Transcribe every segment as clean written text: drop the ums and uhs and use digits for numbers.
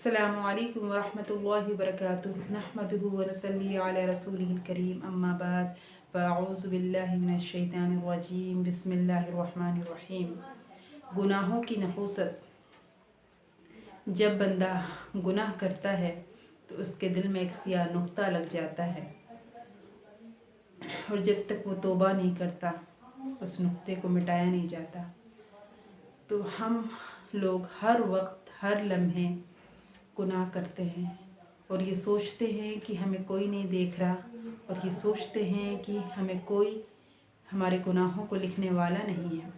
अस्सलामु अलैकुम वरहमतुल्लाहि वबरकातुहू नहमदुहु व नसल्ली अला रसूलिहिल करीम अम्मा बाद फ़अऊज़ु बिल्लाहि मिनश शैतानिर रजीम बिस्मिल्लाहिर रहमानिर रहीम। गुनाहों की नहूसत। जब बंदा गुनाह करता है तो उसके दिल में एक सियाह नुक्ता लग जाता है और जब तक वो तौबा नहीं करता उस नुक्ते को मिटाया नहीं जाता। तो हम लोग हर वक्त हर लम्हे गुनाह करते हैं और ये सोचते हैं कि हमें कोई नहीं देख रहा और ये सोचते हैं कि हमें कोई हमारे गुनाहों को लिखने वाला नहीं है।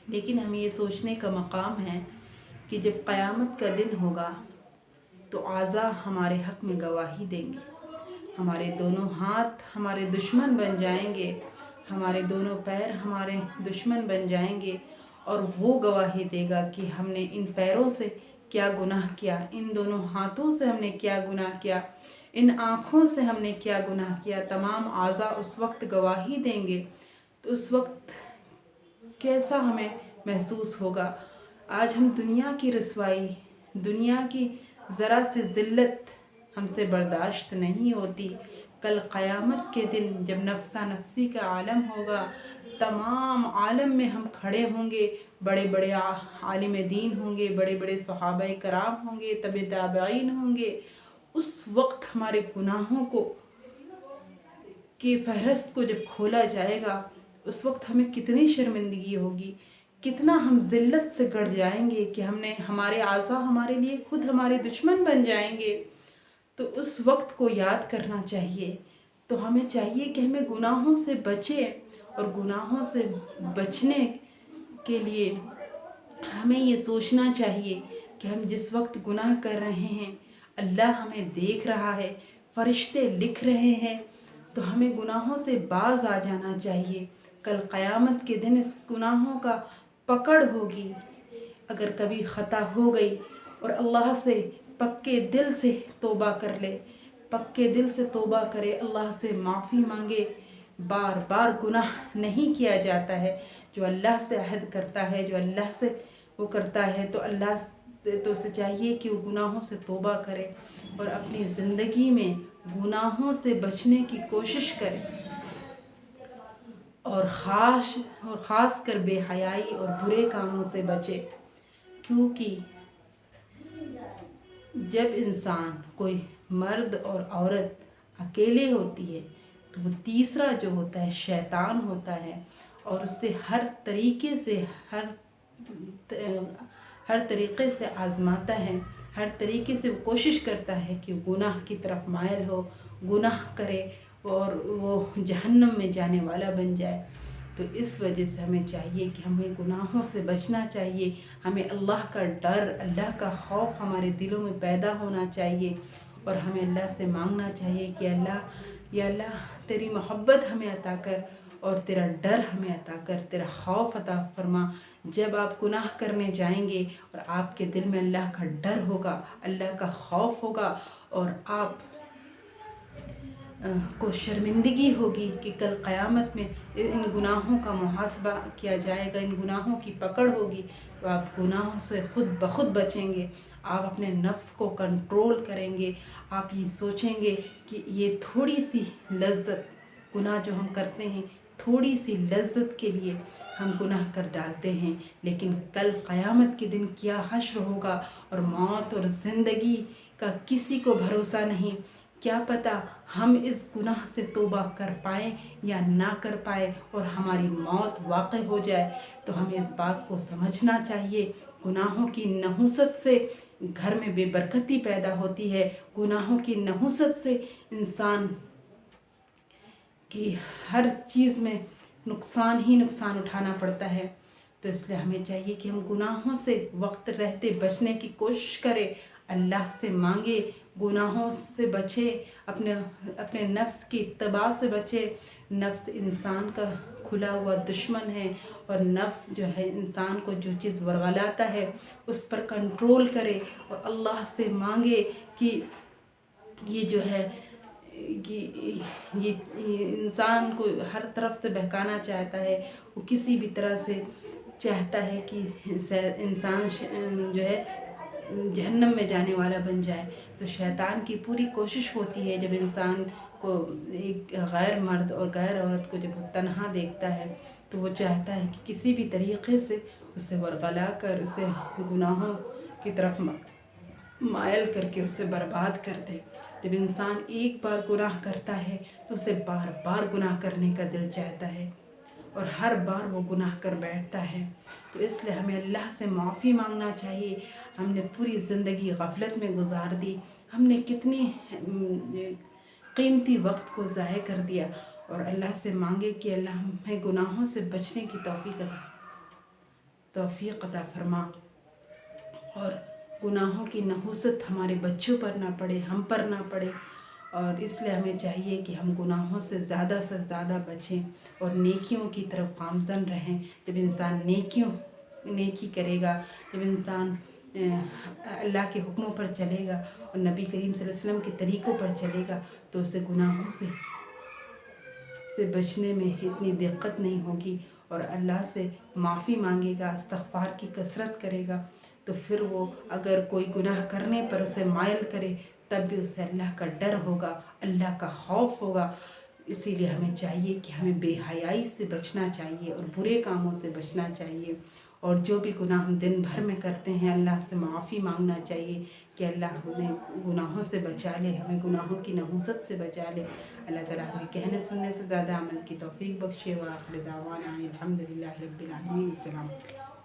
लेकिन हमें ये सोचने का मकाम है कि जब क़यामत का दिन होगा तो आज़ा हमारे हक़ में गवाही देंगे, हमारे दोनों हाथ हमारे दुश्मन बन जाएंगे, हमारे दोनों पैर हमारे दुश्मन बन जाएंगे और वो गवाही देगा कि हमने इन पैरों से क्या गुनाह किया, इन दोनों हाथों से हमने क्या गुनाह किया, इन आँखों से हमने क्या गुनाह किया। तमाम आज़ा उस वक्त गवाही देंगे तो उस वक्त कैसा हमें महसूस होगा। आज हम दुनिया की रसवाई, दुनिया की ज़रा से ज़िल्लत हमसे बर्दाश्त नहीं होती। कल क़यामत के दिन जब नफ्सा नफ्सी का आलम होगा, तमाम आलम में हम खड़े होंगे, बड़े बड़े आलिम दीन होंगे, बड़े बड़े सहाबाए कराम होंगे, तबे ताबईन होंगे। उस वक्त हमारे गुनाहों को की फहरस्त को जब खोला जाएगा उस वक्त हमें कितनी शर्मिंदगी होगी, कितना हम ज़िल्लत से गड़ जाएंगे कि हमने हमारे आज़ा हमारे लिए खुद हमारे दुश्मन बन जाएंगे। तो उस वक्त को याद करना चाहिए। तो हमें चाहिए कि हमें गुनाहों से बचें और गुनाहों से बचने के लिए हमें ये सोचना चाहिए कि हम जिस वक्त गुनाह कर रहे हैं अल्लाह हमें देख रहा है, फरिश्ते लिख रहे हैं। तो हमें गुनाहों से बाज आ जाना चाहिए। कल क़यामत के दिन इस गुनाहों का पकड़ होगी। अगर कभी ख़ता हो गई और अल्लाह से पक्के दिल से तौबा कर ले, पक्के दिल से तौबा करे, अल्लाह से माफ़ी मांगे। बार बार गुनाह नहीं किया जाता है। जो अल्लाह से अहद करता है, जो अल्लाह से वो करता है, तो अल्लाह से तो उसे चाहिए कि वो गुनाहों से तौबा करे और अपनी ज़िंदगी में गुनाहों से बचने की कोशिश करे और ख़ास कर बेहयाई और बुरे कामों से बचे। क्योंकि जब इंसान कोई मर्द और औरत अकेले होती है तो वो तीसरा जो होता है शैतान होता है और उससे हर तरीके से हर तरीके से आज़माता है, हर तरीके से वो कोशिश करता है कि गुनाह की तरफ मायल हो, गुनाह करे और वो जहन्नम में जाने वाला बन जाए। तो इस वजह से हमें चाहिए कि हमें गुनाहों से बचना चाहिए। हमें अल्लाह का डर, अल्लाह का खौफ हमारे दिलों में पैदा होना चाहिए और हमें अल्लाह से मांगना चाहिए कि अल्लाह या अल्लाह तेरी मोहब्बत हमें अता कर और तेरा डर हमें अता कर, तेरा खौफ अता फरमा। जब आप गुनाह करने जाएंगे और आपके दिल में अल्लाह का डर होगा, अल्लाह का खौफ होगा और आप को शर्मिंदगी होगी कि कल क़यामत में इन गुनाहों का मुहासबा किया जाएगा, इन गुनाहों की पकड़ होगी, तो आप गुनाहों से खुद ब खुद बचेंगे। आप अपने नफ्स को कंट्रोल करेंगे। आप ये सोचेंगे कि ये थोड़ी सी लज्जत, गुनाह जो हम करते हैं थोड़ी सी लज्जत के लिए हम गुनाह कर डालते हैं, लेकिन कल क़यामत के दिन क्या हश्र होगा और मौत और ज़िंदगी का किसी को भरोसा नहीं। क्या पता हम इस गुनाह से तौबा कर पाएँ या ना कर पाए और हमारी मौत वाक़ई हो जाए। तो हमें इस बात को समझना चाहिए। गुनाहों की नहुसत से घर में बेबरकती पैदा होती है, गुनाहों की नहुसत से इंसान की हर चीज़ में नुकसान ही नुकसान उठाना पड़ता है। तो इसलिए हमें चाहिए कि हम गुनाहों से वक्त रहते बचने की कोशिश करें, अल्लाह से मांगे, गुनाहों से बचे, अपने नफ्स की इत्तबा से बचे। नफ्स इंसान का खुला हुआ दुश्मन है और नफ्स जो है इंसान को जो चीज़ वरगलाता है उस पर कंट्रोल करे और अल्लाह से मांगे कि ये जो है कि ये इंसान को हर तरफ से बहकाना चाहता है। वो किसी भी तरह से चाहता है कि इंसान जो है जहन्नम में जाने वाला बन जाए। तो शैतान की पूरी कोशिश होती है जब इंसान को एक गैर मर्द और गैर औरत को जब वो तन्हा देखता है तो वो चाहता है कि किसी भी तरीक़े से उसे वरगला कर उसे गुनाहों की तरफ मायल करके उसे बर्बाद कर दे। जब इंसान एक बार गुनाह करता है तो उसे बार बार गुनाह करने का दिल चाहता है और हर बार वो गुनाह कर बैठता है। तो इसलिए हमें अल्लाह से माफ़ी मांगना चाहिए। हमने पूरी ज़िंदगी गफलत में गुजार दी, हमने कितनी कीमती वक्त को ज़ाया कर दिया, और अल्लाह से मांगे कि अल्लाह हमें गुनाहों से बचने की तौफीक अता फरमा, और गुनाहों की नहुसत हमारे बच्चों पर ना पड़े, हम पर ना पड़े। और इसलिए हमें चाहिए कि हम गुनाहों से ज़्यादा बचें और नेकियों की तरफ गामज़न रहें। जब इंसान नेकी करेगा, जब इंसान अल्लाह के हुक्मों पर चलेगा और नबी करीम सल्लल्लाहु अलैहि वसल्लम के तरीक़ों पर चलेगा तो उसे गुनाहों से बचने में इतनी दिक्कत नहीं होगी, और अल्लाह से माफ़ी मांगेगा, इस्तिग़फ़ार की कसरत करेगा। तो फिर वो अगर कोई गुनाह करने पर उसे मायल करे तब भी उसे अल्लाह का डर होगा, अल्लाह का खौफ होगा। इसीलिए हमें चाहिए कि हमें बेहयाई से बचना चाहिए और बुरे कामों से बचना चाहिए, और जो भी गुनाह हम दिन भर में करते हैं अल्लाह से माफ़ी मांगना चाहिए कि अल्लाह हमें गुनाहों से बचा ले, हमें गुनाहों की नहुसत से बचा ले। अल्लाह ताला हमें कहने सुनने से ज़्यादा अमल की तौफीक बख्शे। व आखिर दावाना अनिल हम्दुलिल्लाहि रब्बिल आलमीन। अस्सलाम।